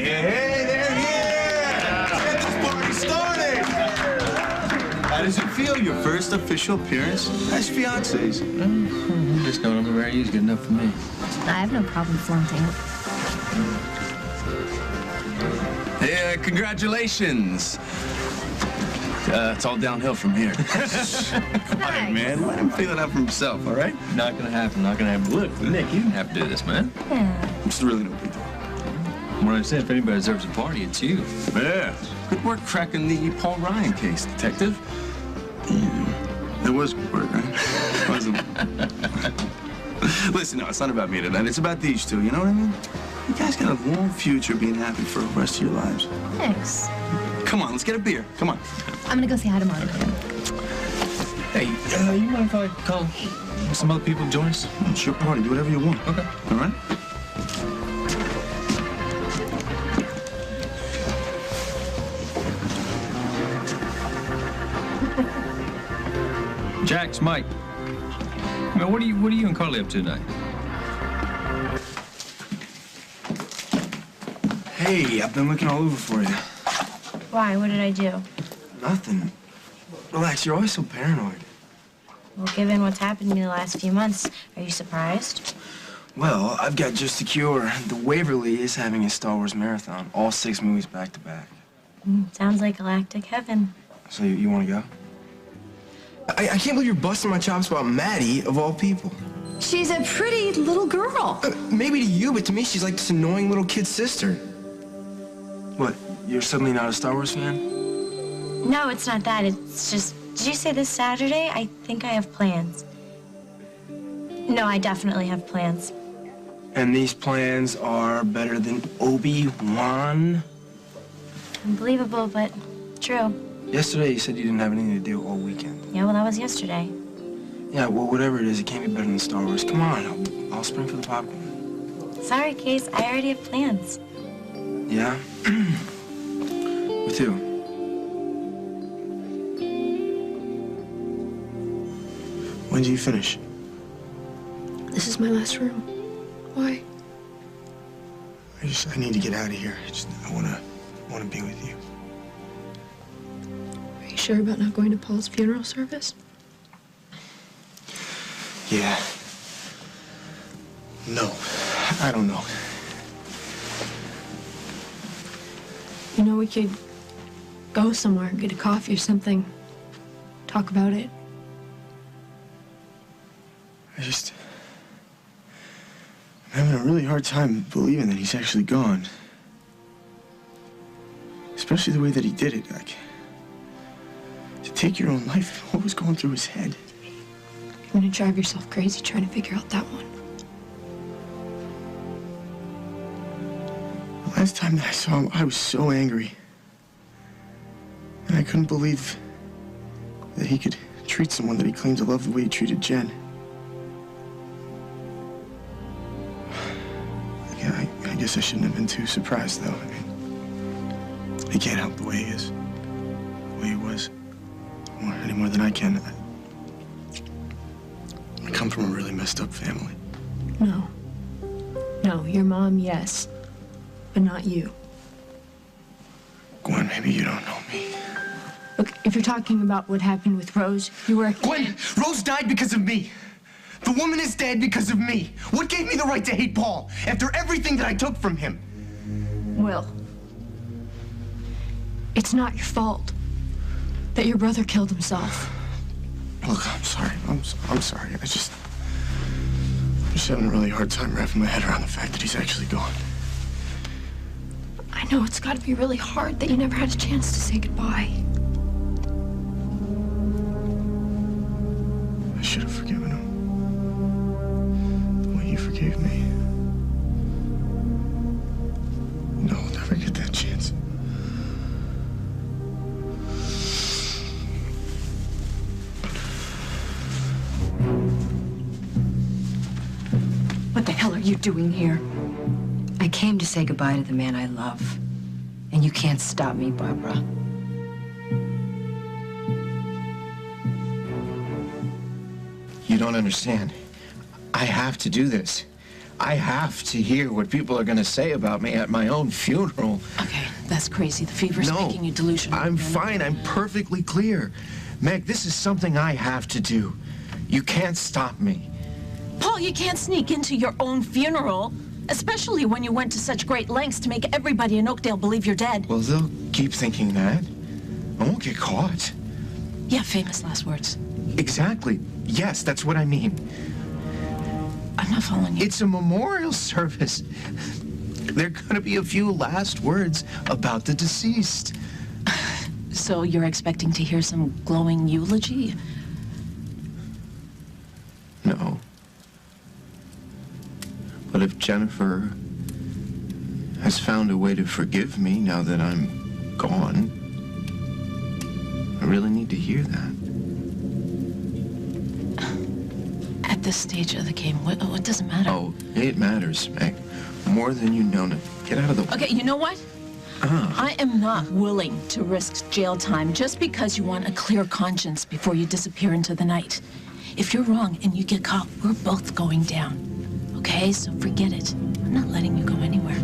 Hey, they're here! Get this party started! How does it feel, your first official appearance as fiancés? I'm just going over where he's good enough for me. I have no problem flaunting. Hey, congratulations. It's all downhill from here. Come on, man. Let him feel it out for himself, all right? Not gonna happen, not gonna happen. Look, Nick, you didn't have to do this, man. Yeah. It's really no big deal. What I said, if anybody deserves a party, it's you. Yeah. Good work cracking the Paul Ryan case, detective. Yeah. It was good work, right? Wasn't it? Listen, no, it's not about me tonight. It's about these two, you know what I mean? You guys got a long future being happy for the rest of your lives. Thanks. Come on, let's get a beer. Come on. I'm gonna go say hi to Monica. Hey, you mind if I call some other people to join us? It's your party. Do whatever you want. Okay. All right? Jax, Mike. Man, what are you and Carly up to tonight? Hey, I've been looking all over for you. Why? What did I do? Nothing. Relax, you're always so paranoid. Well, given what's happened to me the last few months, are you surprised? Well, I've got just the cure. The Waverly is having a Star Wars marathon, all 6 movies back to back. Sounds like galactic heaven. So you want to go? I can't believe you're busting my chops about Maddie, of all people. She's a pretty little girl. Maybe to you, but to me, she's like this annoying little kid sister. What, you're suddenly not a Star Wars fan? No, it's not that. It's just, did you say this Saturday? I think I have plans. No, I definitely have plans. And these plans are better than Obi-Wan? Unbelievable, but true. Yesterday, you said you didn't have anything to do all weekend. Yeah, well, that was yesterday. Yeah, well, whatever it is, it can't be better than Star Wars. Come on, I'll spring for the popcorn. Sorry, Case, I already have plans. Yeah? With who? When do you finish? This is my last room. Why? I need to get out of here. I wanna be with you. Are you sure about not going to Paul's funeral service? Yeah. No, I don't know. You know, we could go somewhere, get a coffee or something, talk about it. I'm having a really hard time believing that he's actually gone. Especially the way that he did it. Like, to take your own life, what was going through his head? You're gonna drive yourself crazy trying to figure out that one. The last time that I saw him, I was so angry. And I couldn't believe that he could treat someone that he claimed to love the way he treated Jen. Yeah, I guess I shouldn't have been too surprised, though. I mean, he can't help the way he is, the way he was, any more than I can. I come from a really messed up family. No. No, your mom, yes, but not you. Gwen, maybe you don't know me. Look, if you're talking about what happened with Rose, you were... Gwen, Rose died because of me. The woman is dead because of me. What gave me the right to hate Paul after everything that I took from him? Will, it's not your fault that your brother killed himself. Look, I'm sorry. I'm sorry. I'm just having a really hard time wrapping my head around the fact that he's actually gone. I know it's got to be really hard that you never had a chance to say goodbye. I should have forgiven him. The way you forgave me. No, I'll never get that chance. What the hell are you doing here? I came to say goodbye to the man I love. And you can't stop me, Barbara. You don't understand. I have to do this. I have to hear what people are going to say about me at my own funeral. Okay, that's crazy. The fever's No, making you delusional. I'm fine. I'm perfectly clear. Meg, this is something I have to do. You can't stop me. Paul, you can't sneak into your own funeral, especially when you went to such great lengths to make everybody in Oakdale believe you're dead. Well, they'll keep thinking that. I won't get caught. Yeah, famous last words. Exactly. Yes, that's what I mean. I'm not following you. It's a memorial service. There are going to be a few last words about the deceased. So you're expecting to hear some glowing eulogy? No. But if Jennifer has found a way to forgive me now that I'm gone, I really need to hear that. At this stage of the game, what does it matter? Oh, it matters, Meg. More than you know. Now, get out of the way. Okay, you know what? I am not willing to risk jail time just because you want a clear conscience before you disappear into the night. If you're wrong and you get caught, we're both going down. Okay, so forget it. I'm not letting you go anywhere.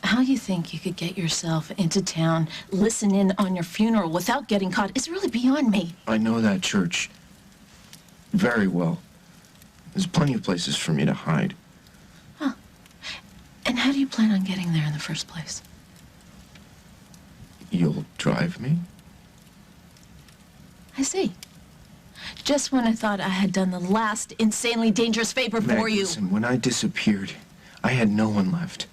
How you think you could get yourself into town, listen in on your funeral without getting caught is really beyond me. I know that church very well. There's plenty of places for me to hide. Huh. And how do you plan on getting there in the first place? You'll drive me? I see. Just when I thought I had done the last insanely dangerous favor Meg, for you. listen, when I disappeared, I had no one left.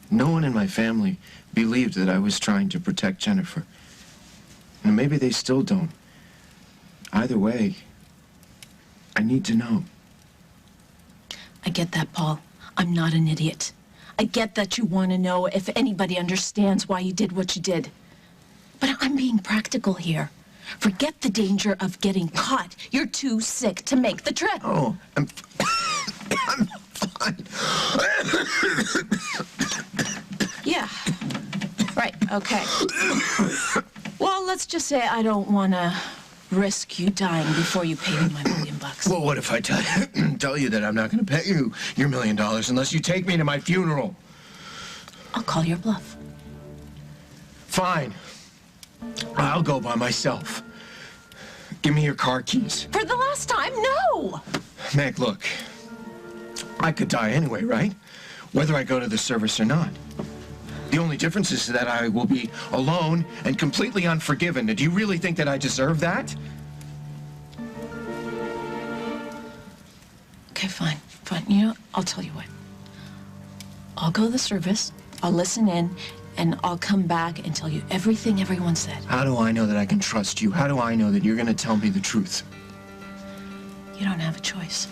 No one in my family believed that I was trying to protect Jennifer. And maybe they still don't. Either way, I need to know. I get that, Paul. I'm not an idiot. I get that you want to know if anybody understands why you did what you did. But I'm being practical here. Forget the danger of getting caught. You're too sick to make the trip. Oh, I'm fine. Yeah. Right, okay. Well, let's just say I don't want to risk you dying before you pay me my $1 million. Well, what if I tell you that I'm not going to pay you your $1 million unless you take me to my funeral? I'll call your bluff. Fine. I'll go by myself. Give me your car keys. For the last time, no! Meg, look. I could die anyway, right? Whether I go to the service or not. The only difference is that I will be alone and completely unforgiven. Do you really think that I deserve that? Okay, fine. Fine. You know, I'll tell you what. I'll go to the service, I'll listen in, and I'll come back and tell you everything everyone said. How do I know that I can trust you? How do I know that you're going to tell me the truth? You don't have a choice.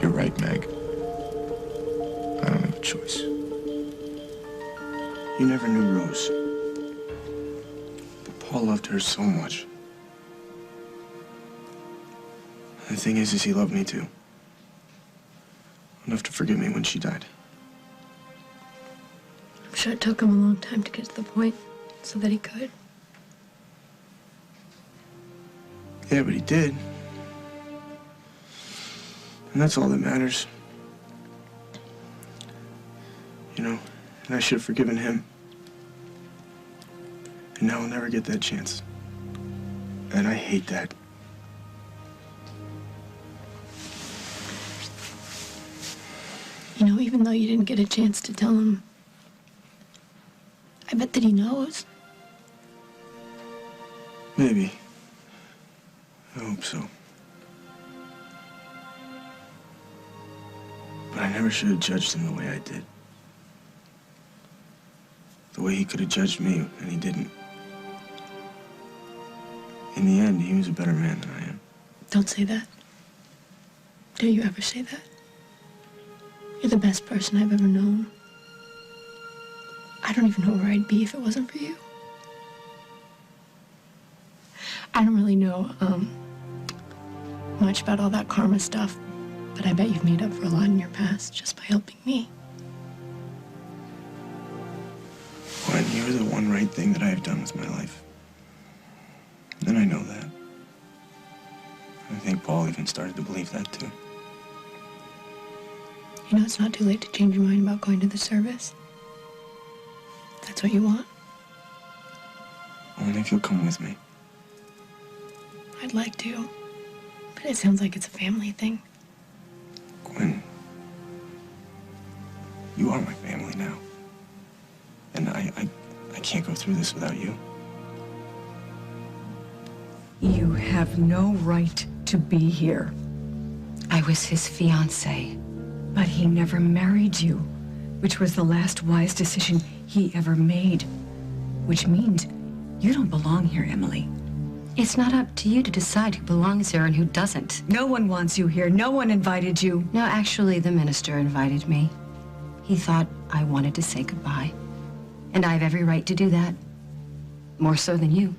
You're right, Meg. I don't have a choice. You never knew Rose. But Paul loved her so much. The thing is he loved me too. Enough to forgive me when she died. I'm sure it took him a long time to get to the point so that he could. Yeah, but he did. And that's all that matters. You know, and I should have forgiven him. And now I'll never get that chance. And I hate that. You know, even though you didn't get a chance to tell him, I bet that he knows. Maybe. I hope so. But I never should have judged him the way I did. the way he could have judged me, and he didn't. In the end, he was a better man than I am. Don't say that. Do you ever say that? You're the best person I've ever known. I don't even know where I'd be if it wasn't for you. I don't really know much about all that karma stuff, but I bet you've made up for a lot in your past just by helping me. Gwen, you're the one right thing that I have done with my life. And I know that. I think Paul even started to believe that, too. You know, it's not too late to change your mind about going to the service. If that's what you want. Only if you'll come with me. I'd like to, but it sounds like it's a family thing. Gwen, you are my family now. And I can't go through this without you. You have no right to be here. I was his fiancée, but he never married you, which was the last wise decision he ever made. Which means you don't belong here, Emily. It's not up to you to decide who belongs here and who doesn't. No one wants you here. No one invited you. No, actually, the minister invited me. He thought I wanted to say goodbye. And I have every right to do that. More so than you.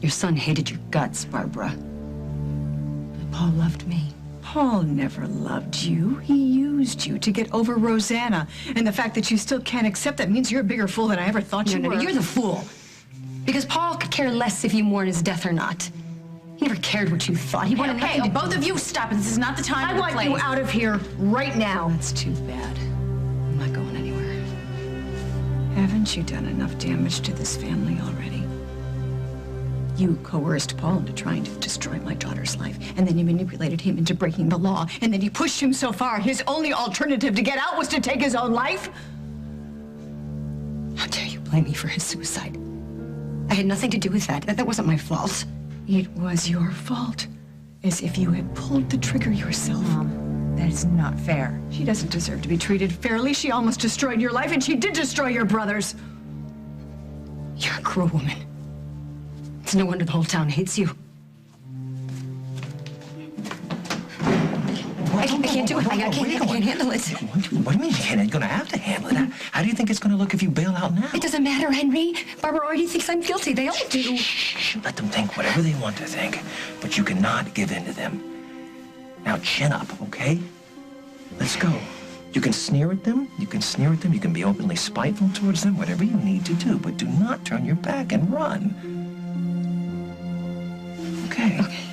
Your son hated your guts, Barbara. But Paul loved me. Paul never loved you. He used you to get over Rosanna. And the fact that you still can't accept that means you're a bigger fool than I ever thought you were. No, you're the fool. Because Paul could care less if you mourn his death or not. He never cared what you thought. He wanted nothing to... both of you stop it. This is not the time I want you out of here right now. That's too bad. I'm not going anywhere. Haven't you done enough damage to this family already? You coerced Paul into trying to destroy my daughter's life, and then you manipulated him into breaking the law, and then you pushed him so far, his only alternative to get out was to take his own life? How dare you blame me for his suicide? I had nothing to do with that. That wasn't my fault. It was your fault. As if you had pulled the trigger yourself. Mom, that's not fair. She doesn't deserve to be treated fairly. She almost destroyed your life, and she did destroy your brother's. You're a cruel woman. It's no wonder the whole town hates you. I can't do it. I can't handle it. What do you mean you can't? You're gonna have to handle it. How do you think it's gonna look if you bail out now? It doesn't matter, Henry. Barbara already thinks I'm guilty. They all do. Shh, let them think whatever they want to think, but you cannot give in to them. Now chin up, okay? Let's go. You can sneer at them. You can sneer at them. You can be openly spiteful towards them. Whatever you need to do, but do not turn your back and run. Okay. Okay.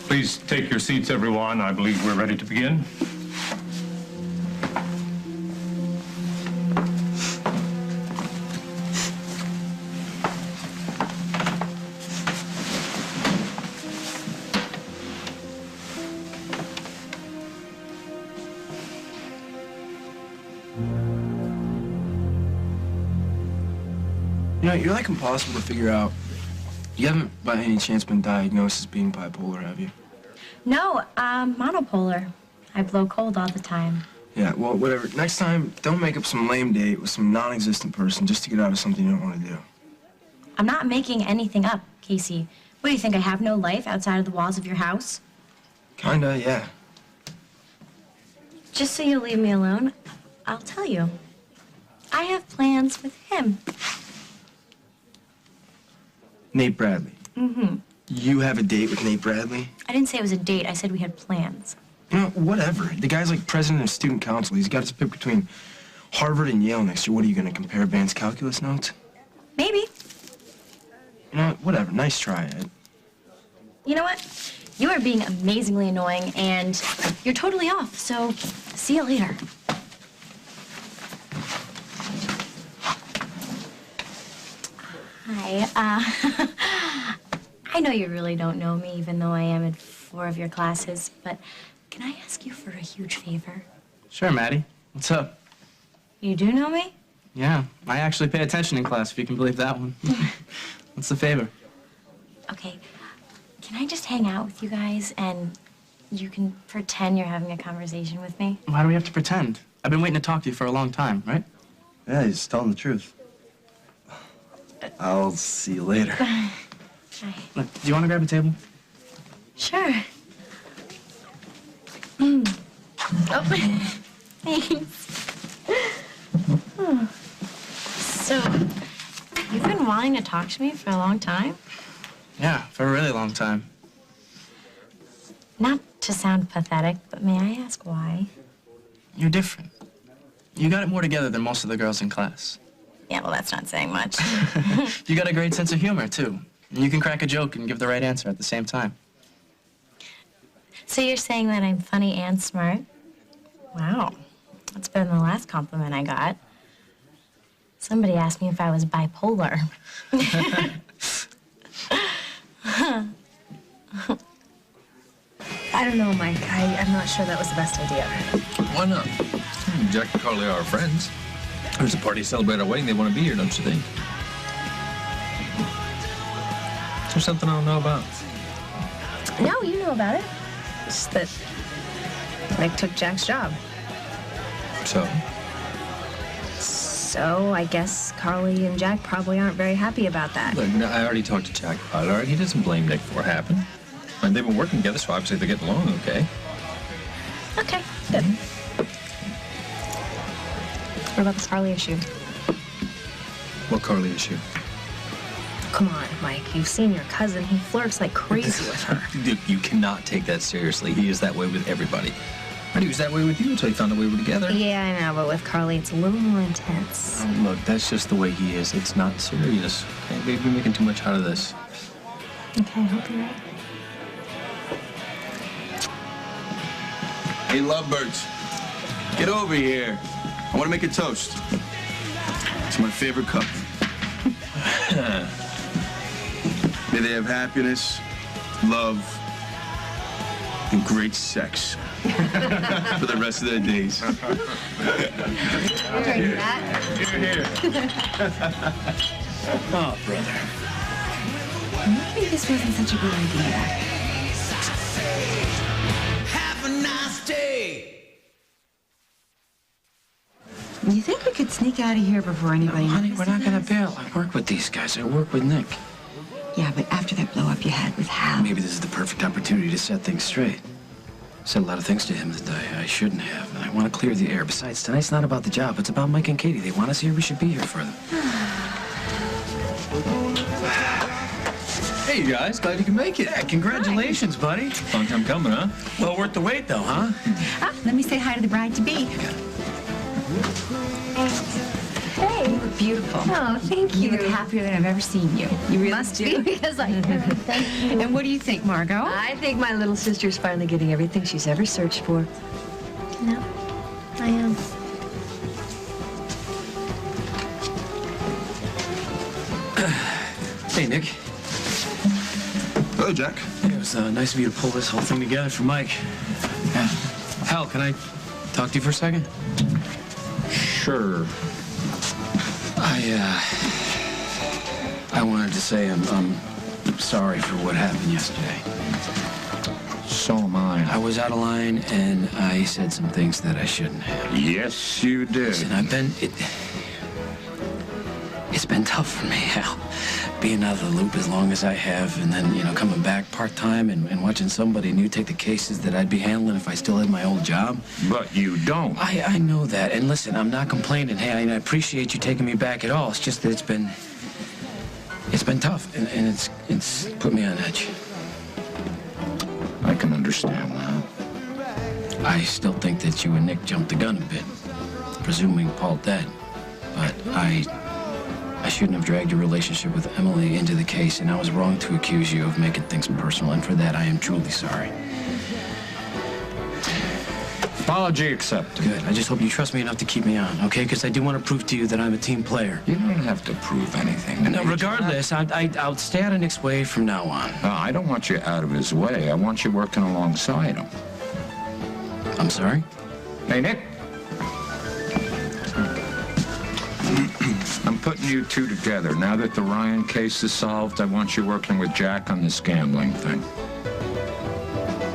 Please take your seats, everyone. I believe we're ready to begin. You know, you're like impossible to figure out. You haven't by any chance been diagnosed as being bipolar, have you? No, monopolar. I blow cold all the time. Yeah, well, whatever. Next time, don't make up some lame date with some non-existent person just to get out of something you don't want to do. I'm not making anything up, Casey. What do you think, I have no life outside of the walls of your house? Kinda, yeah. Just so you'll leave me alone, I'll tell you. I have plans with him. Nate Bradley. Mm-hmm. You have a date with Nate Bradley? I didn't say it was a date. I said we had plans. You know, whatever. The guy's like president of student council. He's got his pick between Harvard and Yale next year. What are you going to compare advanced calculus notes? Maybe. You know what? Whatever. Nice try, Ed. You know what? You are being amazingly annoying, and you're totally off, so see you later. Hi, I know you really don't know me, even though I am in 4 of your classes, but can I ask you for a huge favor? Sure, Maddie. What's up? You do know me? Yeah, I actually pay attention in class, if you can believe that one. What's the favor? Okay, can I just hang out with you guys and you can pretend you're having a conversation with me? Why do we have to pretend? I've been waiting to talk to you for a long time, right? Yeah, he's telling the truth. I'll see you later. Hi. Look, do you want to grab a table? Sure. Oh, thanks. Oh. So, you've been wanting to talk to me for a long time? Yeah, for a really long time. Not to sound pathetic, but may I ask why? You're different. You got it more together than most of the girls in class. Yeah, well, that's not saying much. You got a great sense of humor, too. And you can crack a joke and give the right answer at the same time. So you're saying that I'm funny and smart? Wow. That's better than the last compliment I got. Somebody asked me if I was bipolar. I don't know, Mike. I'm not sure that was the best idea. Why not? Jack and Carly are our friends. There's a party to celebrate our wedding. They want to be here, don't you think? Is there something I don't know about? No, you know about it. Just that Mike took Jack's job. So? So I guess Carly and Jack probably aren't very happy about that. Look, I already talked to Jack about it, all right? He doesn't blame Nick for what happened. And they've been working together, so obviously they're getting along okay. Okay, good. What about this Carly issue? What Carly issue? Come on, Mike. You've seen your cousin. He flirts like crazy with her. Dude, you cannot take that seriously. He is that way with everybody. And he was that way with you until he found out we were together. Yeah, I know, but with Carly, it's a little more intense. Oh, look, that's just the way he is. It's not serious. Okay, babe, you're making too much out of this. Okay, I hope you're right. Hey, lovebirds, get over here. I want to make a toast to my favorite couple. May they have happiness, love, and great sex for the rest of their days. Here. Oh, brother. Maybe this wasn't such a good idea. You think we could sneak out of here before anybody Honey, notices we're not gonna us? bail. I work with these guys. I work with Nick. Yeah, but after that blow-up you had with Hal. Maybe this is the perfect opportunity to set things straight. Said a lot of things to him that I shouldn't have, and I want to clear the air. Besides, tonight's not about the job. It's about Mike and Katie. They want us here. We should be here for them. Hey, you guys. Glad you can make it. Yeah, congratulations, buddy. Long time coming, huh? Well worth the wait, though, huh? Ah, let me say hi to the bride-to-be. Hey. You look beautiful. Oh, thank you. You look happier than I've ever seen you. You really Must do. be because I thank you. And what do you think, Margot? I think my little sister's finally getting everything she's ever searched for. No, I am. Hey, Nick. Hello, Jack. It was nice of you to pull this whole thing together for Mike. Yeah. Hal, can I talk to you for a second? Sure. I wanted to say I'm sorry for what happened yesterday. So am I. I was out of line, and I said some things that I shouldn't have. Yes, you did. Listen, it's been tough for me, Hal. Being out of the loop as long as I have, and then, coming back part-time and watching somebody new take the cases that I'd be handling if I still had my old job. But you don't. I know that, and listen, I'm not complaining. Hey, I appreciate you taking me back at all. It's just that it's been tough, and it's put me on edge. I can understand that. I still think that you and Nick jumped the gun a bit, presuming Paul dead. But I shouldn't have dragged your relationship with Emily into the case, and I was wrong to accuse you of making things personal, and for that I am truly sorry. Apology accepted. Good. I just hope you trust me enough to keep me on, okay? Because I do want to prove to you that I'm a team player. You don't have to prove anything. No, regardless, I'll stay out of Nick's way from now on. I don't want you out of his way. I want you working alongside him. I'm sorry? Hey, Nick. I'm putting you two together. Now that the Ryan case is solved, I want you working with Jack on this gambling thing.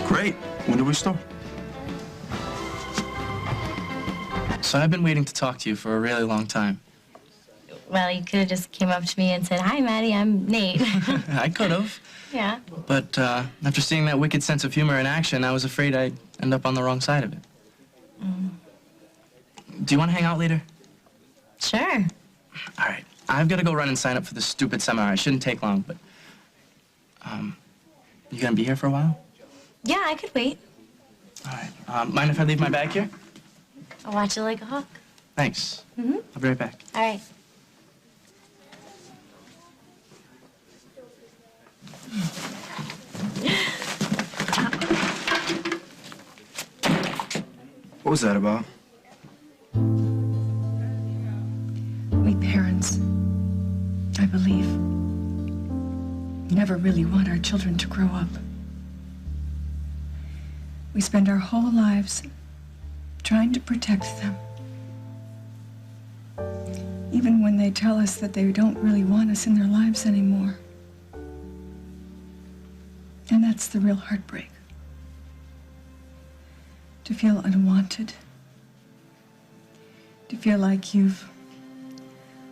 Great. When do we start? So I've been waiting to talk to you for a really long time. Well, you could have just came up to me and said, "Hi, Maddie, I'm Nate." I could have. Yeah. But after seeing that wicked sense of humor in action, I was afraid I'd end up on the wrong side of it. Do you want to hang out later? Sure. All right. I've got to go run and sign up for this stupid seminar. It shouldn't take long, but... you gonna be here for a while? Yeah, I could wait. All right. Mind if I leave my bag here? I'll watch it like a hawk. Thanks. Mm-hmm. I'll be right back. All right. What was that about? We parents, I believe, never really want our children to grow up. We spend our whole lives trying to protect them. Even when they tell us that they don't really want us in their lives anymore. And that's the real heartbreak. To feel unwanted. To feel like you've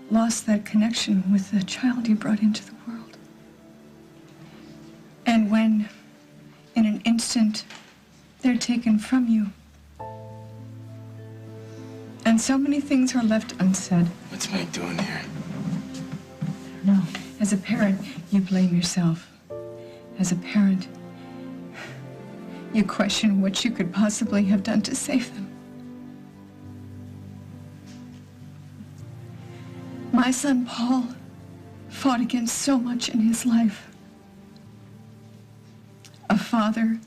lost that connection with the child you brought into the world. And when, in an instant, they're taken from you. And so many things are left unsaid. What's Meg doing here? No. As a parent, you blame yourself. As a parent, you question what you could possibly have done to save them. My son, Paul, fought against so much in his life. A father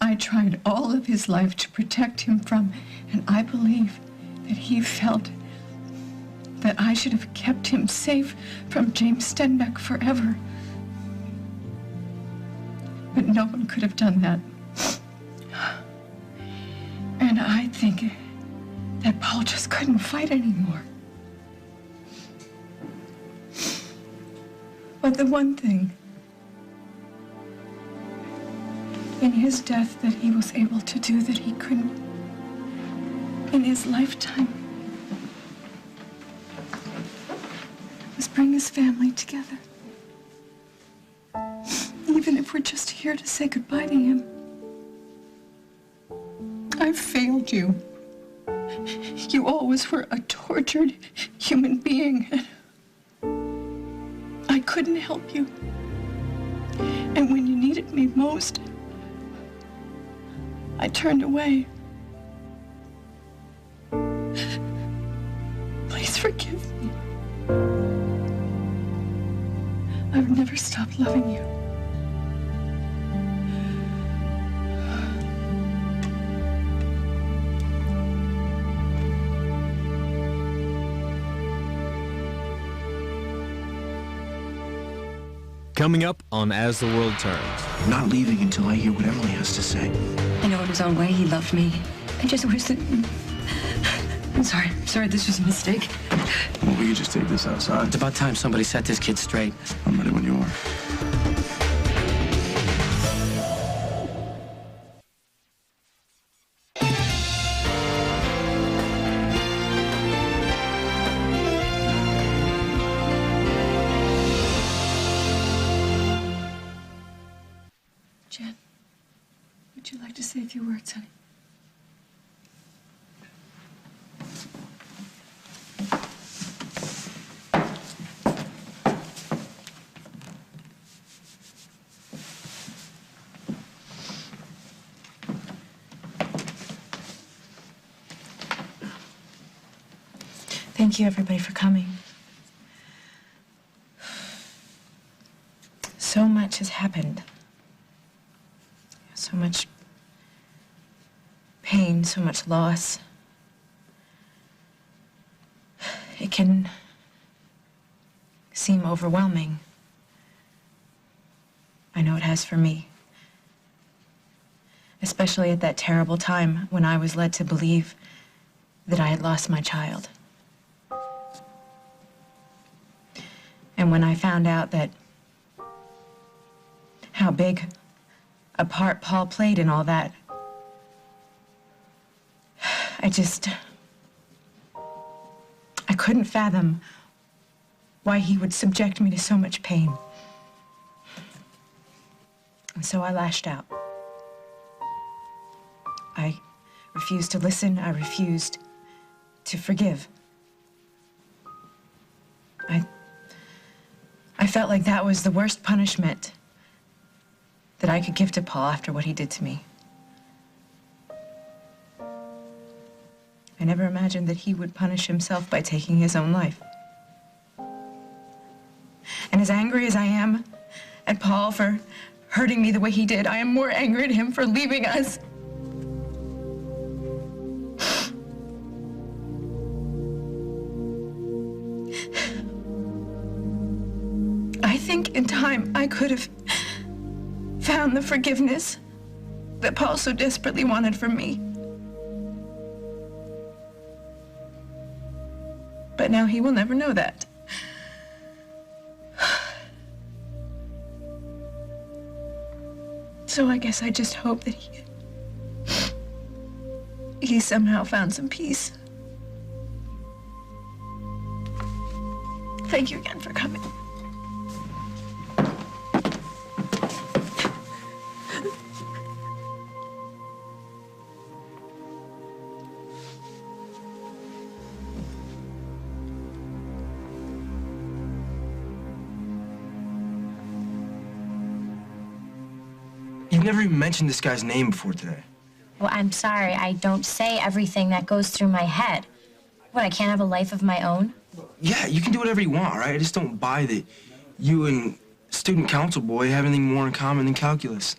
I tried all of his life to protect him from, and I believe that he felt that I should have kept him safe from James Stenbeck forever. But no one could have done that. And I think that Paul just couldn't fight anymore. But the one thing in his death that he was able to do that he couldn't in his lifetime was bring his family together. Even if we're just here to say goodbye to him. I failed you. You always were a tortured human being. I couldn't help you. And when you needed me most, I turned away. Please forgive me. I've never stopped loving you. Coming up on As the World Turns. I'm not leaving until I hear what Emily has to say. I know in his own way he loved me. I just wish that... I'm sorry, this was a mistake. Well, we could just take this outside. It's about time somebody set this kid straight. I'm ready when you are. Jen, would you like to say a few words, honey? Thank you, everybody, for coming. So much has happened. So much pain, so much loss. It can seem overwhelming. I know it has for me. Especially at that terrible time when I was led to believe that I had lost my child. And when I found out that how big a part Paul played in all that, I couldn't fathom why he would subject me to so much pain. And so I lashed out. I refused to listen. I refused to forgive. I felt like that was the worst punishment that I could give to Paul after what he did to me. I never imagined that he would punish himself by taking his own life. And as angry as I am at Paul for hurting me the way he did, I am more angry at him for leaving us. I think in time I could have found the forgiveness that Paul so desperately wanted from me. But now he will never know that. So I guess I just hope that he somehow found some peace. Thank you again for coming. You've never even mentioned this guy's name before today. Well, I'm sorry. I don't say everything that goes through my head. What, I can't have a life of my own? Yeah, you can do whatever you want, all right? I just don't buy that you and student council boy have anything more in common than calculus.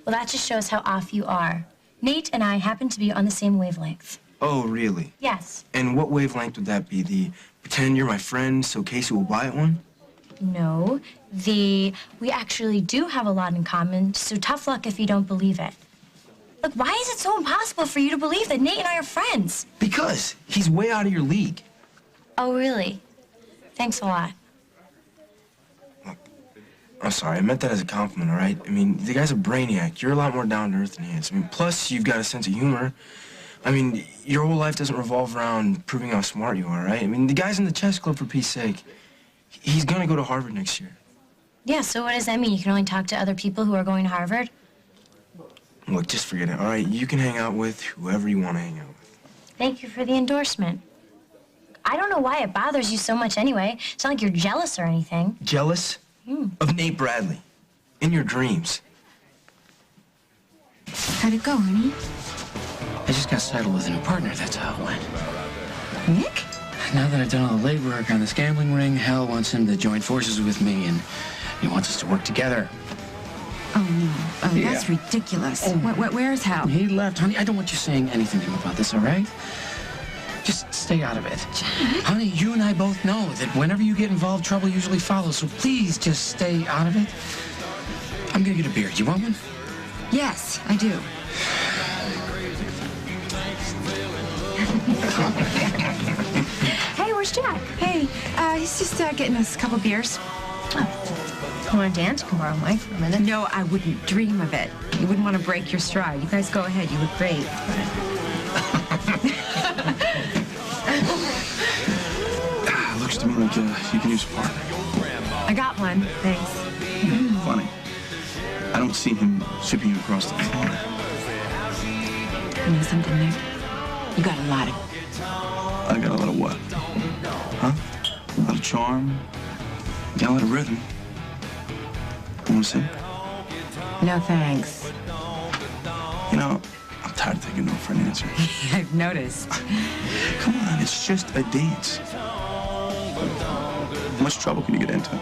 Well, that just shows how off you are. Nate and I happen to be on the same wavelength. Oh, really? Yes. And what wavelength would that be? The pretend you're my friend so Casey will buy it one? No. We actually do have a lot in common, so tough luck if you don't believe it. Look, why is it so impossible for you to believe that Nate and I are friends? Because he's way out of your league. Oh, really? Thanks a lot. I'm sorry, I meant that as a compliment, all right? I mean, the guy's a brainiac. You're a lot more down to earth than he is. I mean, plus, you've got a sense of humor. I mean, your whole life doesn't revolve around proving how smart you are, right? I mean, the guy's in the chess club, for peace sake. He's gonna go to Harvard next year. Yeah, so what does that mean? You can only talk to other people who are going to Harvard? Look, just forget it, all right? You can hang out with whoever you want to hang out with. Thank you for the endorsement. I don't know why it bothers you so much anyway. It's not like you're jealous or anything. Jealous? Of Nate Bradley. In your dreams. How'd it go, honey? I just got settled with a new partner, that's how it went. Nick? Now that I've done all the legwork on this gambling ring, Hal wants him to join forces with me, and he wants us to work together. Oh, no. Oh, Yeah. that's ridiculous. Where's Hal? He left. Honey, I don't want you saying anything to him about this, all right? Just stay out of it. Jack? Honey, you and I both know that whenever you get involved, trouble usually follows, so please just stay out of it. I'm gonna get a beer. Do you want one? Yes, I do. Hey, where's Jack? Hey, he's just getting us a couple beers. You want to dance? You can borrow mine for a minute. No, I wouldn't dream of it. You wouldn't want to break your stride. You guys go ahead. You look great. Looks to me like you can use a partner. I got one. Thanks. Funny. I don't see him sweeping you across the floor. You know something, Nick? You got a lot of... I got a lot of what? Huh? A lot of charm. Got a lot of rhythm. You want to sing? No, thanks. You know, I'm tired of taking no for an answer. I've noticed. Come on, it's just a dance. How much trouble can you get into?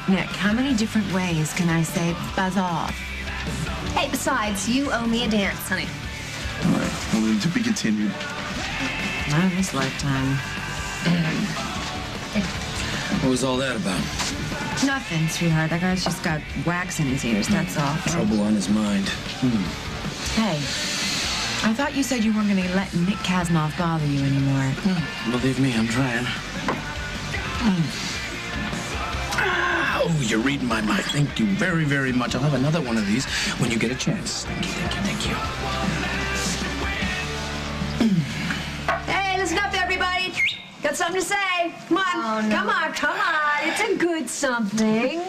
Nick, how many different ways can I say buzz off? Hey, besides, you owe me a dance, honey. All right, well, then to be continued. Not in this lifetime. What was all that about? Nothing, sweetheart. That guy's just got wax in his ears, that's all. Trouble on his mind. Hey, I thought you said you weren't going to let Nick Kasnoff bother you anymore. Believe me, I'm trying. Oh, you're reading my mind. Thank you very, very much. I'll have another one of these when you get a chance. Thank you, thank you, thank you. Hey, listen up, everybody. Got something to say. Come on. Oh, no. Come on, come on. It's a good something.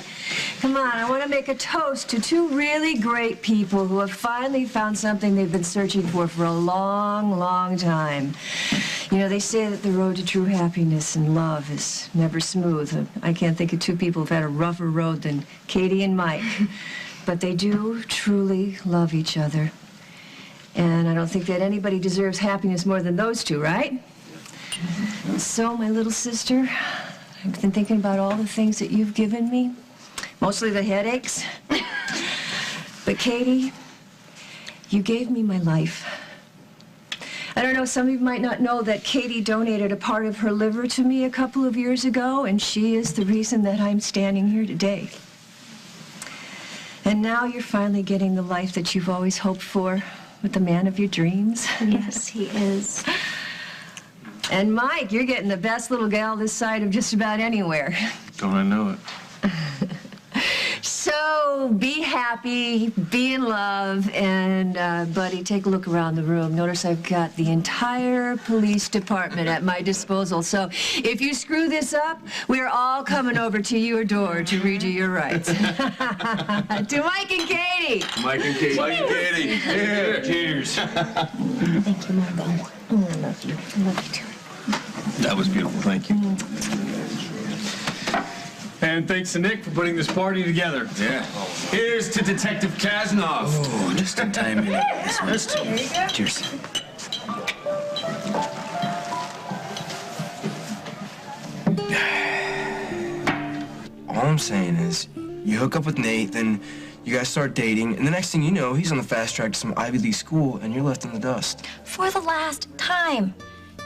Come on, I want to make a toast to two really great people who have finally found something they've been searching for a long, long time. You know, they say that the road to true happiness and love is never smooth. I can't think of two people who've had a rougher road than Katie and Mike. But they do truly love each other. And I don't think that anybody deserves happiness more than those two, right? So, my little sister, I've been thinking about all the things that you've given me. Mostly the headaches. But Katie, you gave me my life. I don't know, some of you might not know that Katie donated a part of her liver to me a couple of years ago, and she is the reason that I'm standing here today. And now you're finally getting the life that you've always hoped for with the man of your dreams. Yes, he is. And Mike, you're getting the best little gal this side of just about anywhere. Don't I know it? So, be happy, be in love, and, buddy, take a look around the room. Notice I've got the entire police department at my disposal. So, if you screw this up, we're all coming over to your door to read you your rights. To Mike and Katie. Mike and Katie. Mike and Katie. Yeah, cheers. Thank you, Margot. Oh, I love you. I love you, too. That was beautiful. Thank you. And thanks to Nick for putting this party together. Yeah. Here's to Detective Kasnoff. Oh, just in time. Cheers. Cheers. All I'm saying is, you hook up with Nate, then you guys start dating, and the next thing you know, he's on the fast track to some Ivy League school, and you're left in the dust. For the last time.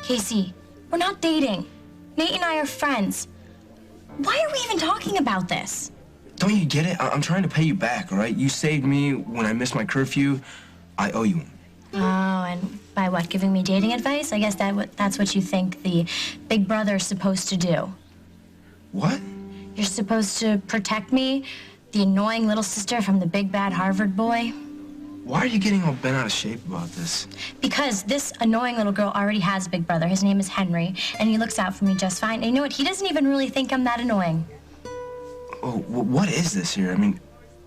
Casey, we're not dating. Nate and I are friends. Why are we even talking about this? Don't you get it? I'm trying to pay you back, all right? You saved me when I missed my curfew. I owe you one. Oh, and by what, giving me dating advice? I guess that's what you think the big brother's supposed to do. What? You're supposed to protect me, the annoying little sister from the big bad Harvard boy? Why are you getting all bent out of shape about this? Because this annoying little girl already has a big brother. His name is Henry, and he looks out for me just fine. And you know what? He doesn't even really think I'm that annoying. Oh, what is this here? I mean,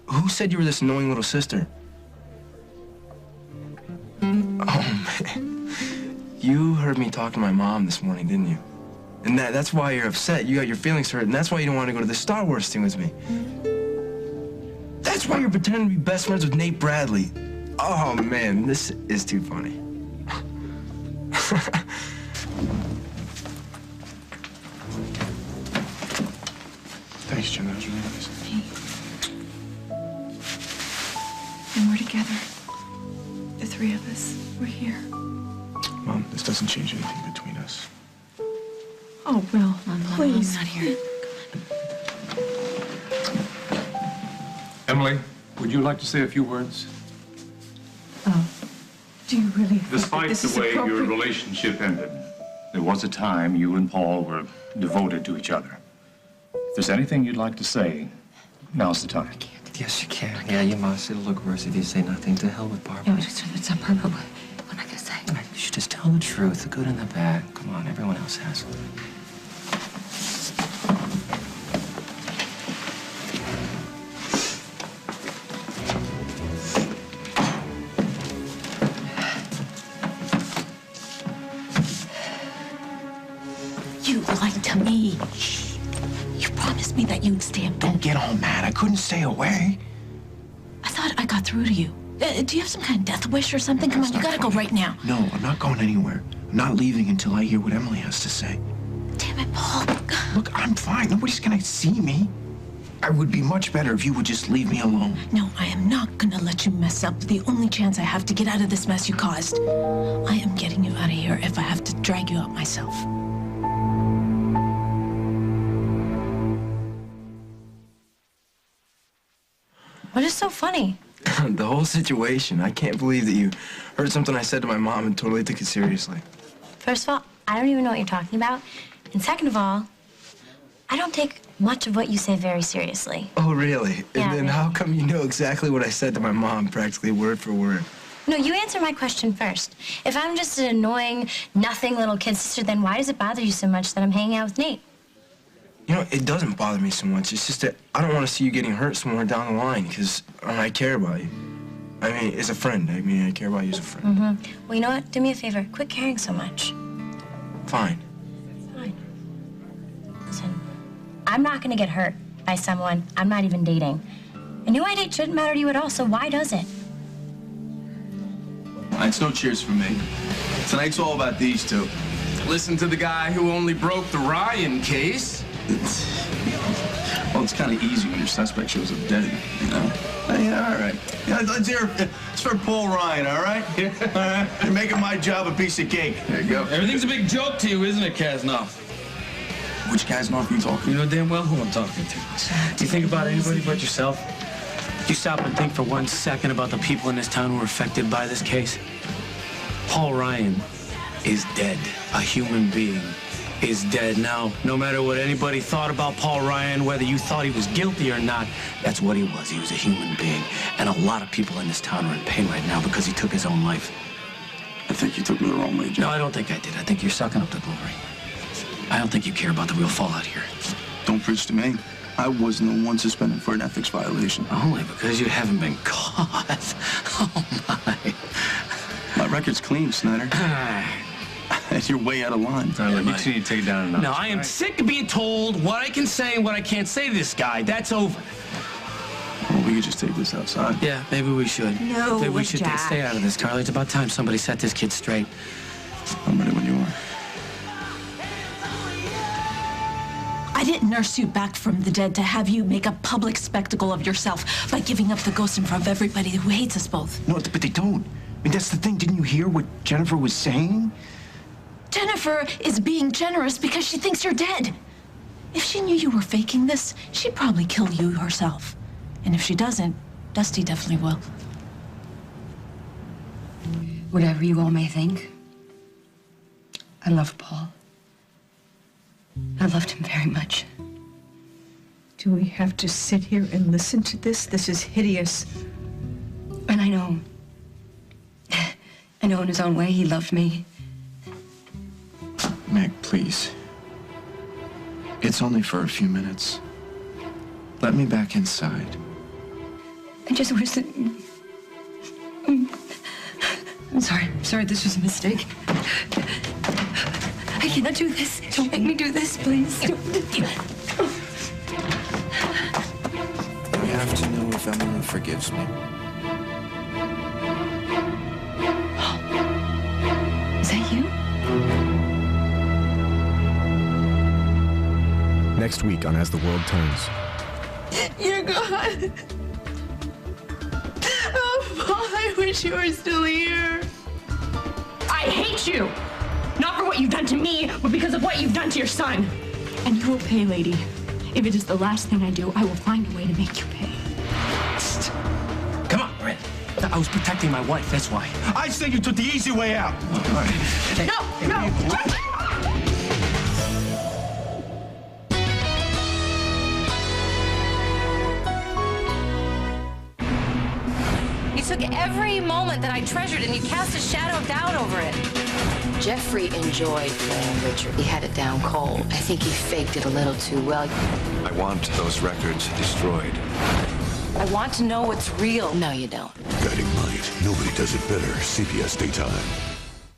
who said you were this annoying little sister? Oh, man. You heard me talk to my mom this morning, didn't you? And that's why you're upset. You got your feelings hurt, and that's why you don't want to go to the Star Wars thing with me. That's why you're pretending to be best friends with Nate Bradley. Oh, man, this is too funny. Thanks, Jim. That was really nice. And we're together. The three of us. We're here. Mom, this doesn't change anything between us. Oh, Will, please. I'm not here. Emily, would you like to say a few words? Oh, do you really think Despite that this the is way your appropriate? relationship ended, there was a time you and Paul were devoted to each other. If there's anything you'd like to say, now's the time. Yes, you can. Yeah, you must. It'll look worse if you say nothing. To hell with Barbara. No, it's on purpose. What am I gonna say? You should just tell the truth, the good and the bad. Come on, everyone else has. You lied to me. You promised me that you'd stay in bed. Don't get all mad. I couldn't stay away. I thought I got through to you. Do you have some kind of death wish or something? Come on, you gotta go right now. No, I'm not going anywhere. I'm not leaving until I hear what Emily has to say. Damn it, Paul. Look, I'm fine. Nobody's gonna see me. I would be much better if you would just leave me alone. No, I am not gonna let you mess up the only chance I have to get out of this mess you caused. I am getting you out of here if I have to drag you out myself. What is so funny? The whole situation. I can't believe that you heard something I said to my mom and totally took it seriously. First of all, I don't even know what you're talking about. And second of all, I don't take much of what you say very seriously. Oh, really? Yeah, And then really. how come you know exactly what I said to my mom, practically word for word? No, you answer my question first. If I'm just an annoying, nothing little kid sister, then why does it bother you so much that I'm hanging out with Nate? You know, it doesn't bother me so much. It's just that I don't want to see you getting hurt somewhere down the line because I care about you. I mean, as a friend. I mean, I care about you as a friend. Mm-hmm. Well, you know what? Do me a favor. Quit caring so much. Fine. Fine. Listen, I'm not going to get hurt by someone I'm not even dating. And who I date shouldn't matter to you at all, so why does it? It's no cheers for me. Tonight's all about these two. Listen to the guy who only broke the Ryan case. Well, it's kind of easy when your suspect shows up dead, you know? Yeah, all right. Yeah, let's hear it's for Paul Ryan, all right? You're making my job a piece of cake. There you go. Everything's a big joke to you, isn't it, Kasnoff? Which Kasnoff are you talking to? You know damn well who I'm talking to. Do you think about anybody but yourself? Do you stop and think for 1 second about the people in this town who are affected by this case? Paul Ryan is dead. A human being is dead. Now, no matter what anybody thought about Paul Ryan, whether you thought he was guilty or not, that's what he was. He was a human being. And a lot of people in this town are in pain right now because he took his own life. I think you took me the wrong way, Jim. No, I don't think I did. I think you're sucking up the glory. I don't think you care about the real fallout here. Don't preach to me. I wasn't the one suspended for an ethics violation. Only because you haven't been caught. Oh, my. My record's clean, Snyder. You're way out of line. You need to take it down a notch. No, I am sick of being told what I can say and what I can't say to this guy. That's over. Well, we could just take this outside. Yeah, maybe we should. No, Maybe we should Jack. stay out of this, Carly. It's about time somebody set this kid straight. I'm ready when you are. I didn't nurse you back from the dead to have you make a public spectacle of yourself by giving up the ghost in front of everybody who hates us both. No, but they don't. I mean, that's the thing. Didn't you hear what Jennifer was saying? Jennifer is being generous because she thinks you're dead. If she knew you were faking this, she'd probably kill you herself. And if she doesn't, Dusty definitely will. Whatever you all may think, I love Paul. I loved him very much. Do we have to sit here and listen to this? This is hideous. And I know. I know in his own way he loved me. Meg, please. It's only for a few minutes. Let me back inside. I just wish that... I'm sorry. I'm sorry, this was a mistake. I cannot do this. Don't make me do this, please. We have to know if Emily forgives me. Is that you? Next week on As the World Turns. You're gone. Oh, Paul, I wish you were still here. I hate you! Not for what you've done to me, but because of what you've done to your son. And you will pay, lady. If it is the last thing I do, I will find a way to make you pay. Come on, Ren. I was protecting my wife, that's why. I say you took the easy way out. No! You took every moment that I treasured and you cast a shadow of doubt over it. Jeffrey enjoyed playing Richard. He had it down cold. I think he faked it a little too well. I want those records destroyed. I want to know what's real. No, you don't. Guiding Light. Nobody does it better. CBS Daytime.